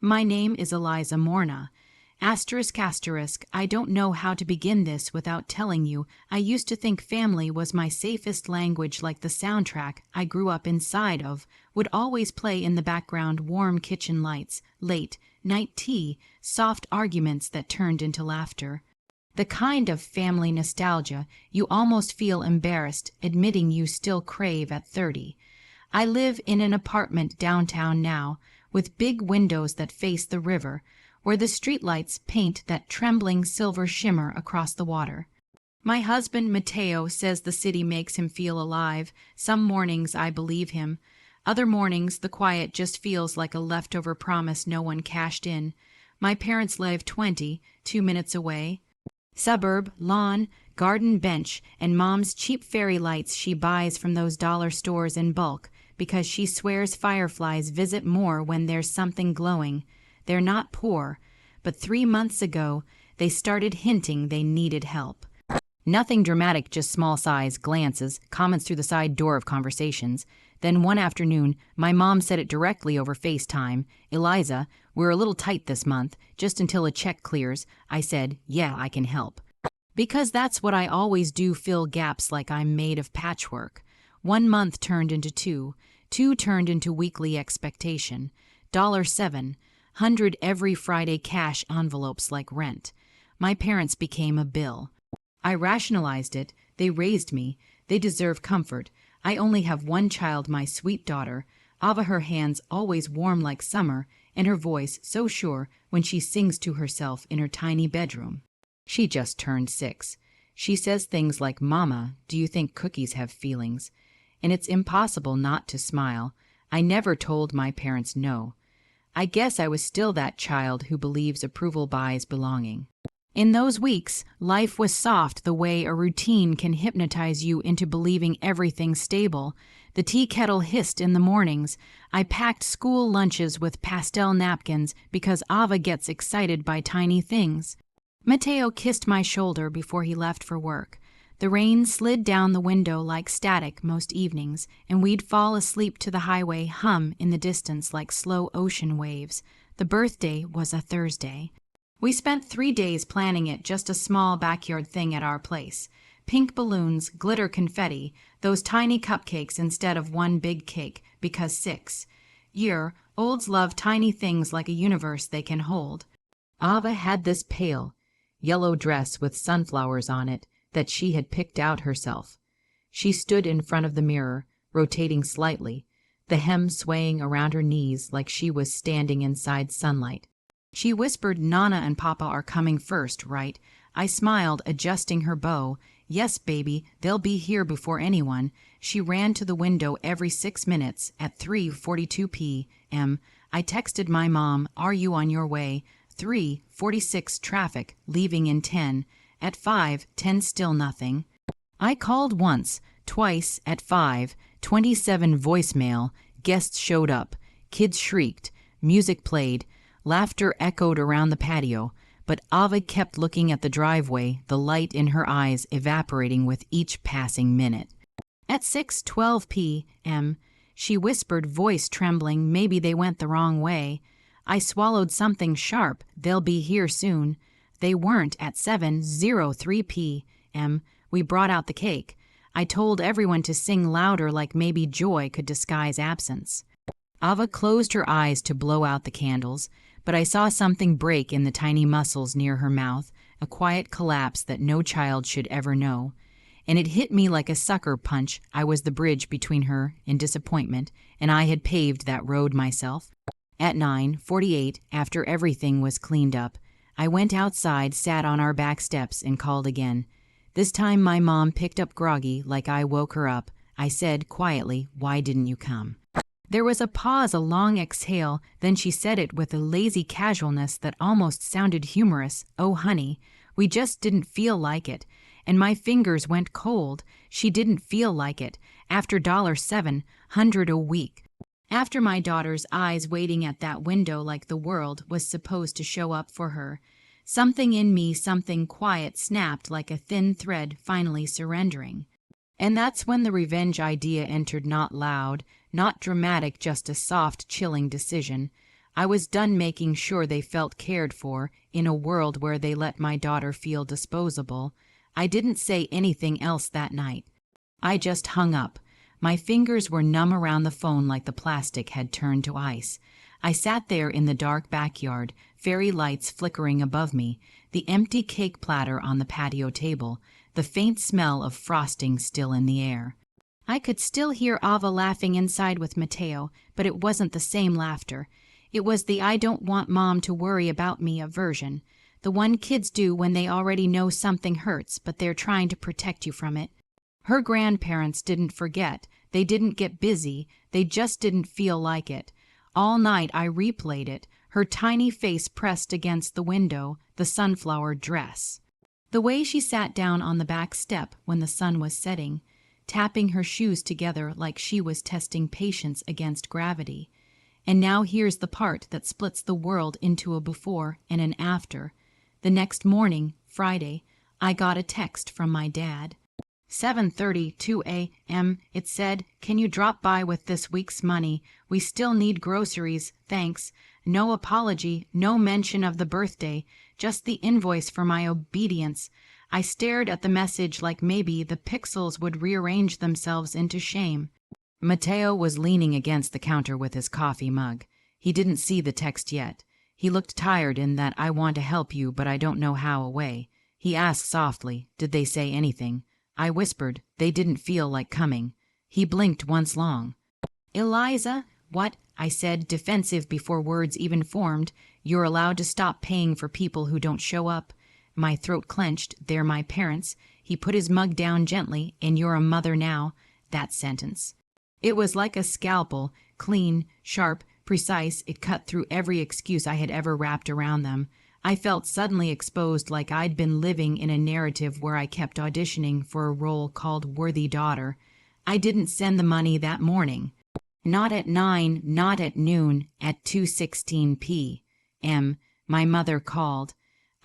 My name is Eliza Morna. Asterisk asterisk, I don't know how to begin this without telling you I used to think family was my safest language, like the soundtrack I grew up inside of would always play in the background, warm kitchen lights, late night tea, soft arguments that turned into laughter. The kind of family nostalgia you almost feel embarrassed admitting you still crave at 30. I live in an apartment downtown now, with big windows that face the river, where the streetlights paint that trembling silver shimmer across the water. My husband Mateo says the city makes him feel alive. Some mornings I believe him. Other mornings the quiet just feels like a leftover promise no one cashed in. My parents live 2 minutes away. Suburb, lawn, garden bench, and Mom's cheap fairy lights she buys from those dollar stores in bulk because she swears fireflies visit more when there's something glowing. They're not poor, but 3 months ago they started hinting they needed help. Nothing dramatic, just small-size glances, comments through the side door of conversations. Then one afternoon, my mom said it directly over FaceTime. "Eliza, we're a little tight this month, just until a check clears." I said, "Yeah, I can help." Because that's what I always do, fill gaps like I'm made of patchwork. 1 month turned into 2. 2 turned into weekly expectation. $7, every Friday, cash envelopes like rent. My parents became a bill. I rationalized it. They raised me. They deserve comfort. I only have one child, my sweet daughter. Ava, her hands always warm like summer, and her voice so sure when she sings to herself in her tiny bedroom. She just turned 6. She says things like, "Mama, do you think cookies have feelings?" And it's impossible not to smile. I never told my parents no. I guess I was still that child who believes approval buys belonging. In those weeks, life was soft the way a routine can hypnotize you into believing everything's stable. The tea kettle hissed in the mornings. I packed school lunches with pastel napkins because Ava gets excited by tiny things. Mateo kissed my shoulder before he left for work. The rain slid down the window like static most evenings, and we'd fall asleep to the highway hum in the distance like slow ocean waves. The birthday was a Thursday. We spent 3 days planning it, just a small backyard thing at our place. Pink balloons, glitter confetti, those tiny cupcakes instead of one big cake, because 6-year-olds love tiny things like a universe they can hold. Ava had this pale yellow dress with sunflowers on it that she had picked out herself. She stood in front of the mirror, rotating slightly, the hem swaying around her knees like she was standing inside sunlight. She whispered, "Nana and Papa are coming first, right?" I smiled, adjusting her bow. "Yes, baby, they'll be here before anyone." She ran to the window every 6 minutes. At 3:42 p.m., I texted my mom, "Are you on your way?" 3:46 traffic, leaving in 10. At 5:10 still nothing. I called once, twice. At 5:27 voicemail. Guests showed up. Kids shrieked. Music played. Laughter echoed around the patio. But Ava kept looking at the driveway, the light in her eyes evaporating with each passing minute. At 6:12 p.m., she whispered, voice trembling, "Maybe they went the wrong way." I swallowed something sharp. "They'll be here soon." They weren't. At 7:03 p.m., we brought out the cake. I told everyone to sing louder, like maybe joy could disguise absence. Ava closed her eyes to blow out the candles, but I saw something break in the tiny muscles near her mouth, a quiet collapse that no child should ever know. And it hit me like a sucker punch. I was the bridge between her and disappointment, and I had paved that road myself. At 9:48, after everything was cleaned up, I went outside, sat on our back steps, and called again. This time my mom picked up groggy, like I woke her up. I said quietly, "Why didn't you come?" There was a pause, a long exhale, then she said it with a lazy casualness that almost sounded humorous. "Oh, honey, we just didn't feel like it." And my fingers went cold. She didn't feel like it. After $700 a week. After my daughter's eyes waiting at that window like the world was supposed to show up for her. Something in me, something quiet, snapped like a thin thread finally surrendering. And that's when the revenge idea entered, not loud, not dramatic, just a soft, chilling decision. I was done making sure they felt cared for in a world where they let my daughter feel disposable. I didn't say anything else that night. I just hung up. My fingers were numb around the phone like the plastic had turned to ice. I sat there in the dark backyard, fairy lights flickering above me, the empty cake platter on the patio table, the faint smell of frosting still in the air. I could still hear Ava laughing inside with Mateo, but it wasn't the same laughter. It was the I don't want Mom to worry about me version. The one kids do when they already know something hurts, but they're trying to protect you from it. Her grandparents didn't forget. They didn't get busy. They just didn't feel like it. All night I replayed it, her tiny face pressed against the window, the sunflower dress. The way she sat down on the back step when the sun was setting, tapping her shoes together like she was testing patience against gravity. And now here's the part that splits the world into a before and an after. The next morning, Friday, I got a text from my dad. 7:32 a.m. It said, "Can you drop by with this week's money? We still need groceries, thanks. No apology, no mention of the birthday, just the invoice for my obedience." I stared at the message like maybe the pixels would rearrange themselves into shame. Mateo was leaning against the counter with his coffee mug. He didn't see the text yet. He looked tired in that "I want to help you, but I don't know how" away. He asked softly, "Did they say anything?" I whispered, "They didn't feel like coming." He blinked once long. "Eliza?" "What?" I said, defensive before words even formed. "You're allowed to stop paying for people who don't show up." My throat clenched. They're my parents. He put his mug down gently. "And you're a mother now." That sentence. It was like a scalpel, clean, sharp, precise. It cut through every excuse I had ever wrapped around them. I felt suddenly exposed, like I'd been living in a narrative where I kept auditioning for a role called worthy daughter. I didn't send the money that morning. Not at 9, not at noon, at 2:16 p.m. My mother called.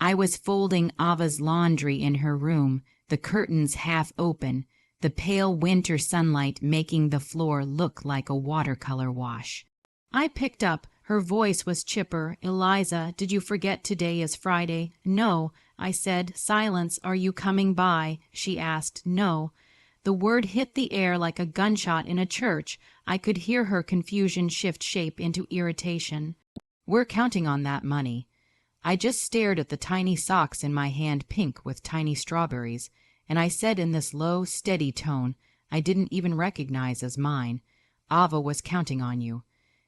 I was folding Ava's laundry in her room, the curtains half open, the pale winter sunlight making the floor look like a watercolor wash. I picked up. Her voice was chipper. "Eliza, did you forget today is Friday?" "No," I said. "Silence. Are you coming by?" She asked. "No." The word hit the air like a gunshot in a church. I could hear her confusion shift shape into irritation. "We're counting on that money." I just stared at the tiny socks in my hand, pink with tiny strawberries, and I said in this low, steady tone I didn't even recognize as mine, "Ava was counting on you."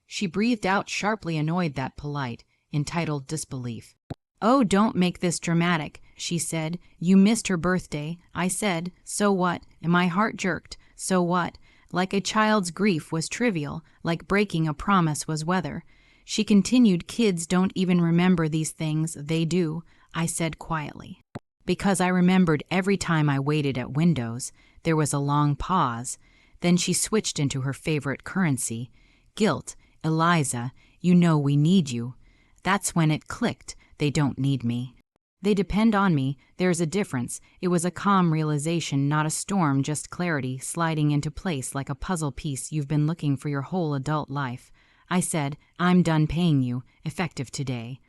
She breathed out sharply, annoyed that polite, entitled disbelief. "Oh, don't make this dramatic," she said. "You missed her birthday." I said, "So what?" And my heart jerked. So what? Like a child's grief was trivial, like breaking a promise was weather. She continued, "Kids don't even remember these things. They do," I said quietly. Because I remembered every time I waited at windows. There was a long pause. Then she switched into her favorite currency, guilt. "Eliza, you know we need you." That's when it clicked. They don't need me. They depend on me. There's a difference. It was a calm realization, not a storm, just clarity, sliding into place like a puzzle piece you've been looking for your whole adult life. I said, "I'm done paying you, effective today."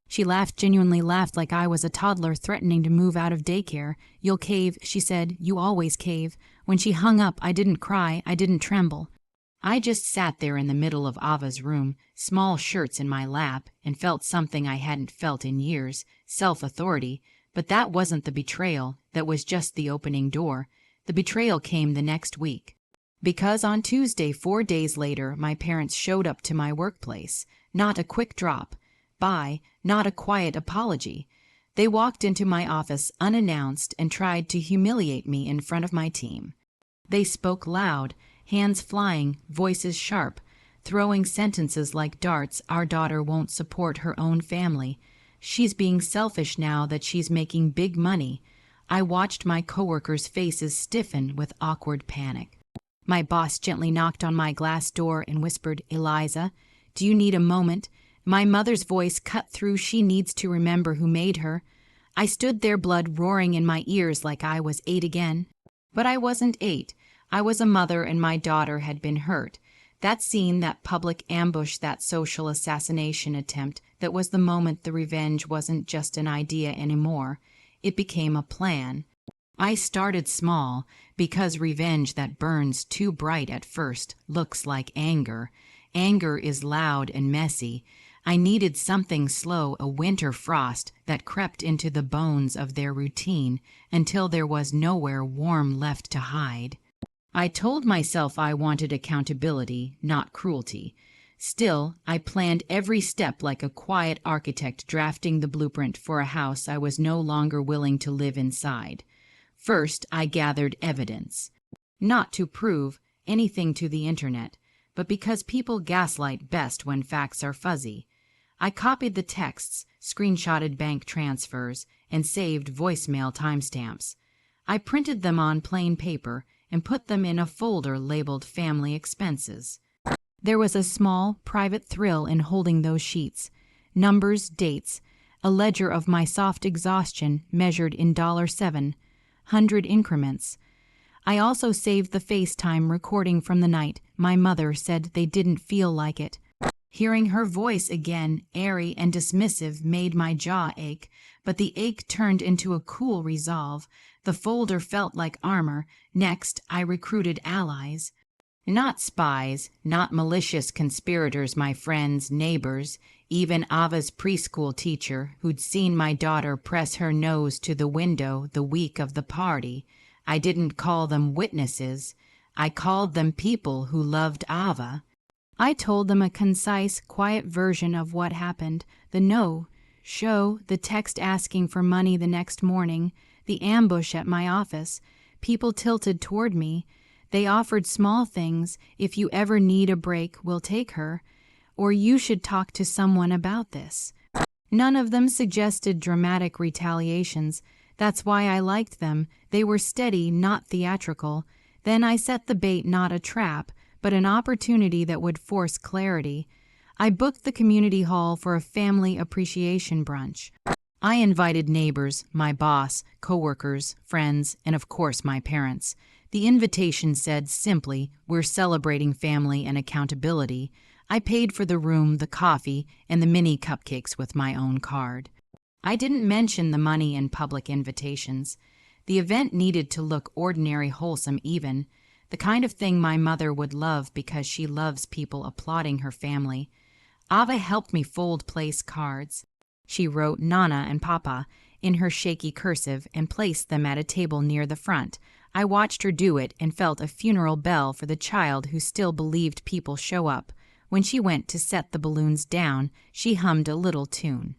She laughed, genuinely laughed, like I was a toddler threatening to move out of daycare. "You'll cave," she said. "You always cave." When she hung up, I didn't cry. I didn't tremble. I just sat there in the middle of Ava's room, small shirts in my lap, and felt something I hadn't felt in years, self-authority. But that wasn't the betrayal. That was just the opening door. The betrayal came the next week. Because on Tuesday, 4 days later, my parents showed up to my workplace. Not a quick drop by, not a quiet apology. They walked into my office unannounced and tried to humiliate me in front of my team. They spoke loud, hands flying, voices sharp, throwing sentences like darts. "Our daughter won't support her own family. She's being selfish now that she's making big money." I watched my coworkers' faces stiffen with awkward panic. My boss gently knocked on my glass door and whispered, "Eliza, do you need a moment?" My mother's voice cut through. "She needs to remember who made her." I stood there, blood roaring in my ears like I was 8 again. But I wasn't 8. I was a mother, and my daughter had been hurt. That scene, that public ambush, that social assassination attempt, that was the moment the revenge wasn't just an idea anymore. It became a plan. I started small, because revenge that burns too bright at first looks like anger. Anger is loud and messy. I needed something slow, a winter frost that crept into the bones of their routine until there was nowhere warm left to hide. I told myself I wanted accountability, not cruelty. Still, I planned every step like a quiet architect drafting the blueprint for a house I was no longer willing to live inside. First, I gathered evidence. Not to prove anything to the internet, but because people gaslight best when facts are fuzzy. I copied the texts, screenshotted bank transfers, and saved voicemail timestamps. I printed them on plain paper and put them in a folder labeled Family Expenses. There was a small, private thrill in holding those sheets. Numbers, dates, a ledger of my soft exhaustion measured in $7, increments. I also saved the FaceTime recording from the night my mother said they didn't feel like it. Hearing her voice again, airy and dismissive, made my jaw ache, but the ache turned into a cool resolve. The folder felt like armor. Next, I recruited allies. Not spies, not malicious conspirators, my friends, neighbors, even Ava's preschool teacher who'd seen my daughter press her nose to the window the week of the party. I didn't call them witnesses. I called them people who loved Ava. I told them a concise, quiet version of what happened. The no-show, the text asking for money the next morning, the ambush at my office. People tilted toward me. They offered small things. If you ever need a break, we'll take her. Or you should talk to someone about this. None of them suggested dramatic retaliations. That's why I liked them. They were steady, not theatrical. Then I set the bait, not a trap, but an opportunity that would force clarity. I booked the community hall for a family appreciation brunch. I invited neighbors, my boss, coworkers, friends, and of course my parents. The invitation said simply, "We're celebrating family and accountability." I paid for the room, the coffee, and the mini cupcakes with my own card. I didn't mention the money in public invitations. The event needed to look ordinary, wholesome even, the kind of thing my mother would love because she loves people applauding her family. Ava helped me fold place cards. She wrote Nana and Papa in her shaky cursive and placed them at a table near the front. I watched her do it and felt a funeral bell for the child who still believed people show up. When she went to set the balloons down, she hummed a little tune.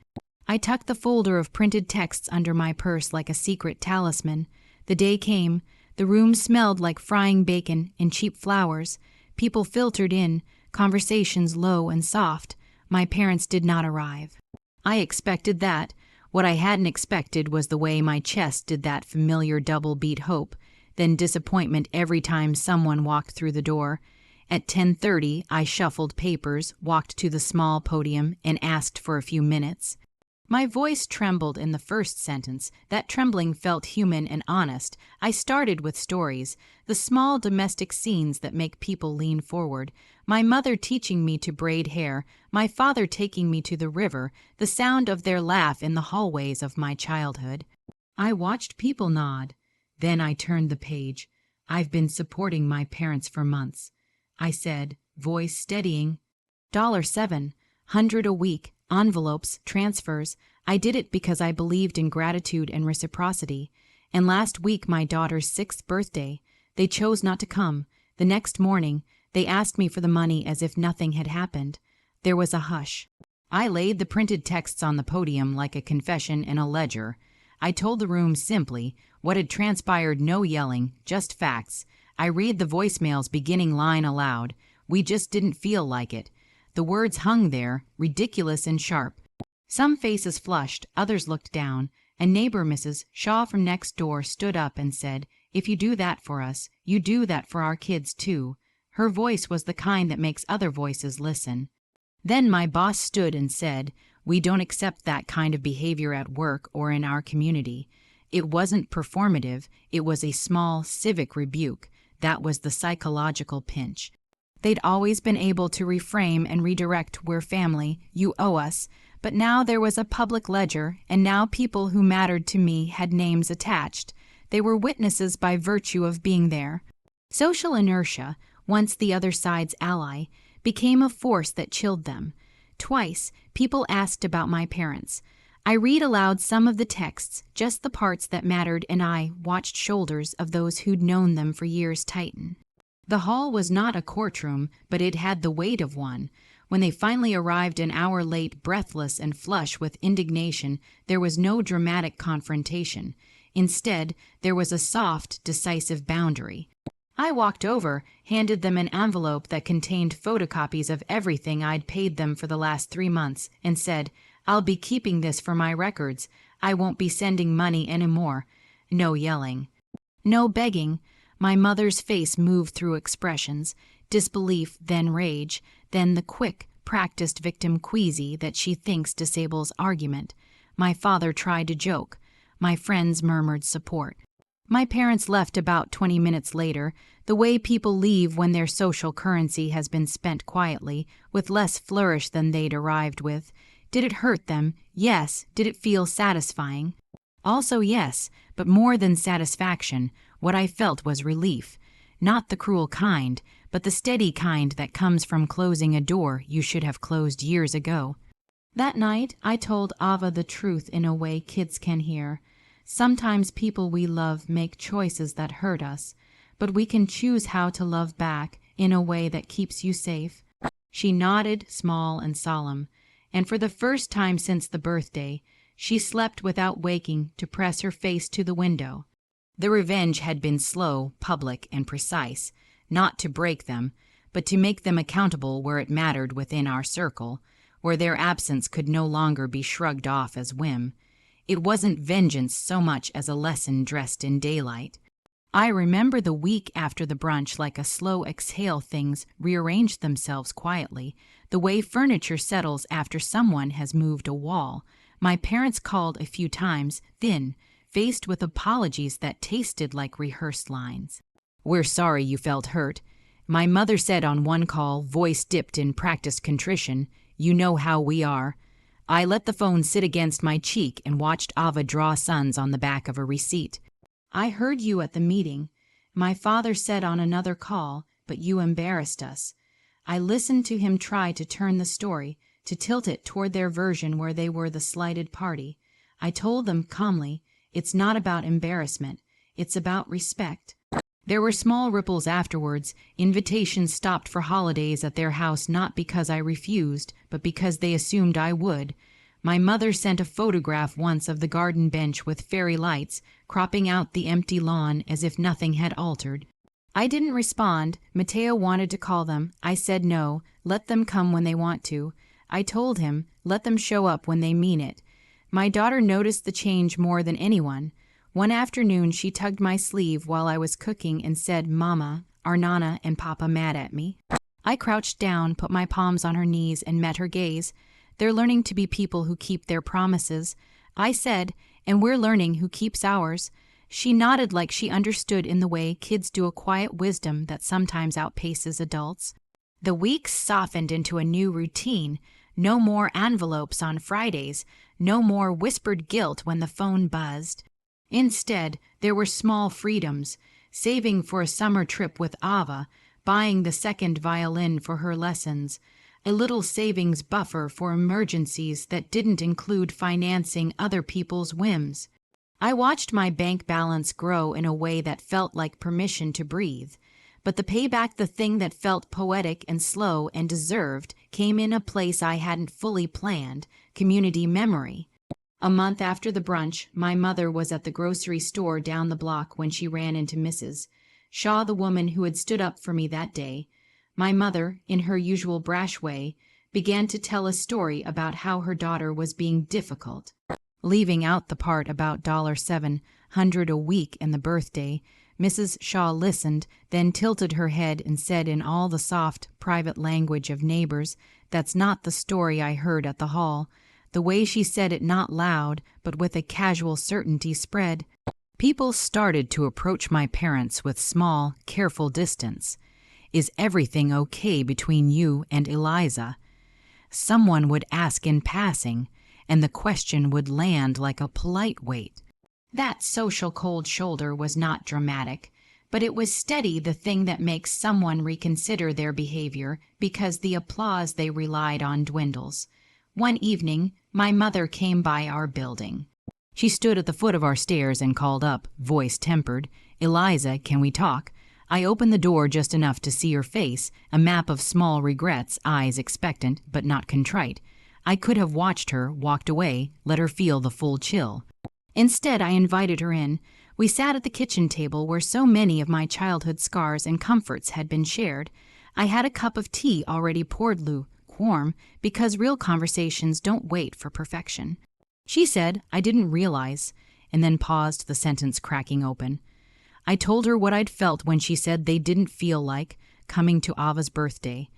I tucked the folder of printed texts under my purse like a secret talisman. The day came. The room smelled like frying bacon and cheap flowers. People filtered in, conversations low and soft. My parents did not arrive. I expected that. What I hadn't expected was the way my chest did that familiar double-beat hope, then disappointment every time someone walked through the door. At 10:30, I shuffled papers, walked to the small podium, and asked for a few minutes. My voice trembled in the first sentence. That trembling felt human and honest. I started with stories, the small domestic scenes that make people lean forward. My mother teaching me to braid hair, my father taking me to the river, the sound of their laugh in the hallways of my childhood. I watched people nod. Then I turned the page. I've been supporting my parents for months. I said, voice steadying, $700 a week. Envelopes, transfers. I did it because I believed in gratitude and reciprocity. And last week, my daughter's 6th birthday, they chose not to come. The next morning, they asked me for the money as if nothing had happened. There was a hush. I laid the printed texts on the podium like a confession in a ledger. I told the room simply what had transpired, no yelling, just facts. I read the voicemail's beginning line aloud. We just didn't feel like it. The words hung there, ridiculous and sharp. Some faces flushed, others looked down. A neighbor, Mrs. Shaw from next door, stood up and said, "If you do that for us, you do that for our kids too." Her voice was the kind that makes other voices listen. Then my boss stood and said, "We don't accept that kind of behavior at work or in our community." It wasn't performative, it was a small civic rebuke. That was the psychological pinch. They'd always been able to reframe and redirect "we're family, you owe us," but now there was a public ledger, and now people who mattered to me had names attached. They were witnesses by virtue of being there. Social inertia, once the other side's ally, became a force that chilled them. Twice, people asked about my parents. I read aloud some of the texts, just the parts that mattered, and I watched shoulders of those who'd known them for years tighten. The hall was not a courtroom, but it had the weight of one. When they finally arrived an hour late, breathless and flush with indignation, there was no dramatic confrontation. Instead, there was a soft, decisive boundary. I walked over, handed them an envelope that contained photocopies of everything I'd paid them for the last 3 months, and said, "I'll be keeping this for my records. I won't be sending money anymore." No yelling. No begging. My mother's face moved through expressions, disbelief, then rage, then the quick, practiced victim queasy that she thinks disables argument. My father tried to joke. My friends murmured support. My parents left about 20 minutes later, the way people leave when their social currency has been spent quietly, with less flourish than they'd arrived with. Did it hurt them? Yes. Did it feel satisfying? Also yes, but more than satisfaction, what I felt was relief. Not the cruel kind, but the steady kind that comes from closing a door you should have closed years ago. That night, I told Ava the truth in a way kids can hear. Sometimes people we love make choices that hurt us, but we can choose how to love back in a way that keeps you safe. She nodded, small and solemn, and for the first time since the birthday, she slept without waking to press her face to the window. The revenge had been slow, public, and precise, not to break them, but to make them accountable where it mattered within our circle, where their absence could no longer be shrugged off as whim. It wasn't vengeance so much as a lesson dressed in daylight. I remember the week after the brunch like a slow exhale. Things rearranged themselves quietly, the way furniture settles after someone has moved a wall. My parents called a few times, then, faced with apologies that tasted like rehearsed lines. "We're sorry you felt hurt." My mother said on one call, voice dipped in practiced contrition, "You know how we are." I let the phone sit against my cheek and watched Ava draw sons on the back of a receipt. "I heard you at the meeting. My father said on another call, but you embarrassed us." I listened to him try to turn the story, to tilt it toward their version where they were the slighted party. I told them calmly, "It's not about embarrassment. It's about respect." There were small ripples afterwards. Invitations stopped for holidays at their house, not because I refused, but because they assumed I would. My mother sent a photograph once of the garden bench with fairy lights, cropping out the empty lawn as if nothing had altered. I didn't respond. Mateo wanted to call them. I said no, let them come when they want to. I told him, let them show up when they mean it. My daughter noticed the change more than anyone. One afternoon she tugged my sleeve while I was cooking and said, "Mama, are Nana and Papa mad at me?" I crouched down, put my palms on her knees, and met her gaze. "They're learning to be people who keep their promises." I said, "And we're learning who keeps ours." She nodded like she understood in the way kids do, a quiet wisdom that sometimes outpaces adults. The weeks softened into a new routine. No more envelopes on Fridays. No more whispered guilt when the phone buzzed. Instead, there were small freedoms, saving for a summer trip with Ava, buying the second violin for her lessons, a little savings buffer for emergencies that didn't include financing other people's whims. I watched my bank balance grow in a way that felt like permission to breathe, but the payback, the thing that felt poetic and slow and deserved, came in a place I hadn't fully planned: community memory. A month after the brunch, my mother was at the grocery store down the block when she ran into Mrs. Shaw, the woman who had stood up for me that day. My mother, in her usual brash way, began to tell a story about how her daughter was being difficult. Leaving out the part about $700 a week and the birthday, Mrs. Shaw listened, then tilted her head and said in all the soft, private language of neighbors, "That's not the story I heard at the hall." The way she said it, not loud, but with a casual certainty, spread. People started to approach my parents with small, careful distance. Is everything okay between you and Eliza? Someone would ask in passing, and the question would land like a polite weight. That social cold shoulder was not dramatic, but it was steady, the thing that makes someone reconsider their behavior because the applause they relied on dwindles. One evening, my mother came by our building. She stood at the foot of our stairs and called up, voice tempered, "Eliza, can we talk?" I opened the door just enough to see her face, a map of small regrets, eyes expectant but not contrite. I could have watched her, walked away, let her feel the full chill. Instead, I invited her in. We sat at the kitchen table where so many of my childhood scars and comforts had been shared. I had a cup of tea already poured lukewarm, because real conversations don't wait for perfection. She said, "I didn't realize," and then paused, the sentence cracking open. I told her what I'd felt when she said they didn't feel like coming to Ava's birthday.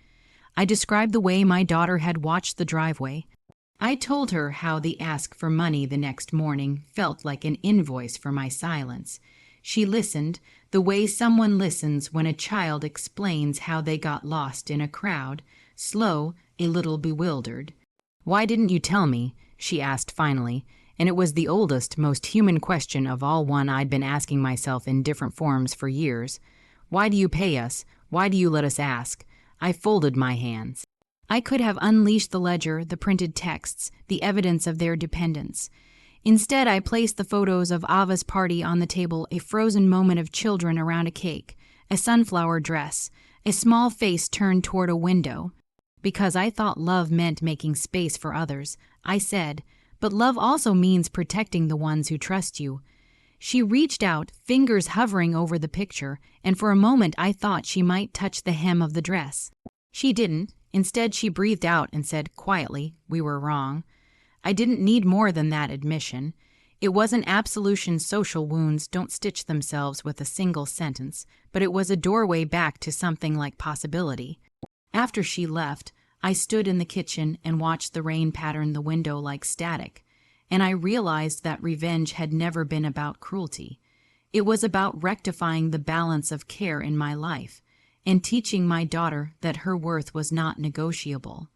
I described the way my daughter had watched the driveway. I told her how the ask for money the next morning felt like an invoice for my silence. She listened, the way someone listens when a child explains how they got lost in a crowd, slow, a little bewildered. "Why didn't you tell me?" she asked finally, and it was the oldest, most human question of all, one I'd been asking myself in different forms for years. "Why do you pay us? Why do you let us ask?" I folded my hands. I could have unleashed the ledger, the printed texts, the evidence of their dependence. Instead, I placed the photos of Ava's party on the table, a frozen moment of children around a cake, a sunflower dress, a small face turned toward a window. Because I thought love meant making space for others, I said, "But love also means protecting the ones who trust you." She reached out, fingers hovering over the picture, and for a moment I thought she might touch the hem of the dress. She didn't. Instead, she breathed out and said quietly, "We were wrong." I didn't need more than that admission. It wasn't absolution. Social wounds don't stitch themselves with a single sentence, but it was a doorway back to something like possibility. After she left, I stood in the kitchen and watched the rain pattern the window like static, and I realized that revenge had never been about cruelty. It was about rectifying the balance of care in my life and teaching my daughter that her worth was not negotiable.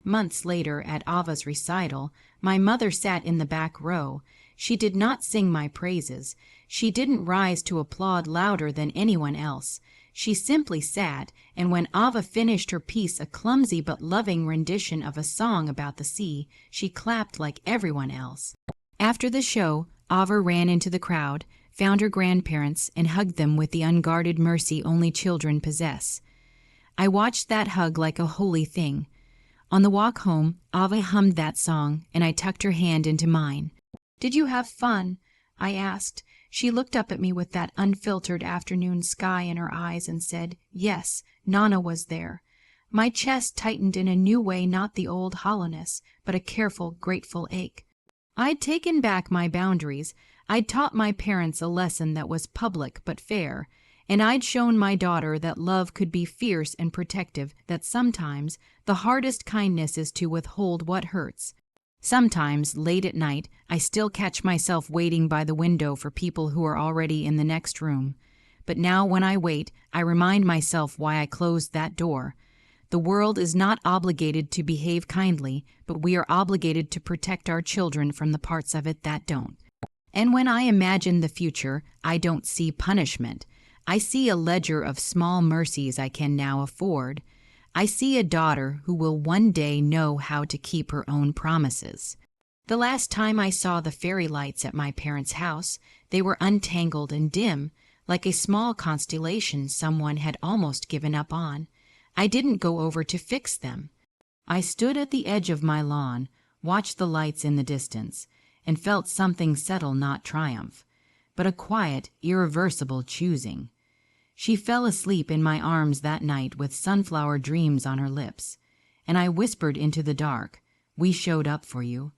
Months later, at Ava's recital, my mother sat in the back row. She did not sing my praises. She didn't rise to applaud louder than anyone else. She simply sat, and when Ava finished her piece, a clumsy but loving rendition of a song about the sea, she clapped like everyone else. After the show, Ava ran into the crowd, found her grandparents, and hugged them with the unguarded mercy only children possess. I watched that hug like a holy thing. On the walk home, Ava hummed that song, and I tucked her hand into mine. "Did you have fun?" I asked. She looked up at me with that unfiltered afternoon sky in her eyes and said, "Yes, Nana was there." My chest tightened in a new way, not the old hollowness, but a careful, grateful ache. I'd taken back my boundaries. I'd taught my parents a lesson that was public but fair, and I'd shown my daughter that love could be fierce and protective, that sometimes the hardest kindness is to withhold what hurts. Sometimes, late at night, I still catch myself waiting by the window for people who are already in the next room. But now when I wait, I remind myself why I closed that door. The world is not obligated to behave kindly, but we are obligated to protect our children from the parts of it that don't. And when I imagine the future, I don't see punishment. I see a ledger of small mercies I can now afford. I see a daughter who will one day know how to keep her own promises. The last time I saw the fairy lights at my parents' house, they were untangled and dim, like a small constellation someone had almost given up on. I didn't go over to fix them. I stood at the edge of my lawn, watched the lights in the distance, and felt something settle, not triumph, but a quiet, irreversible choosing. She fell asleep in my arms that night with sunflower dreams on her lips, and I whispered into the dark, "We showed up for you."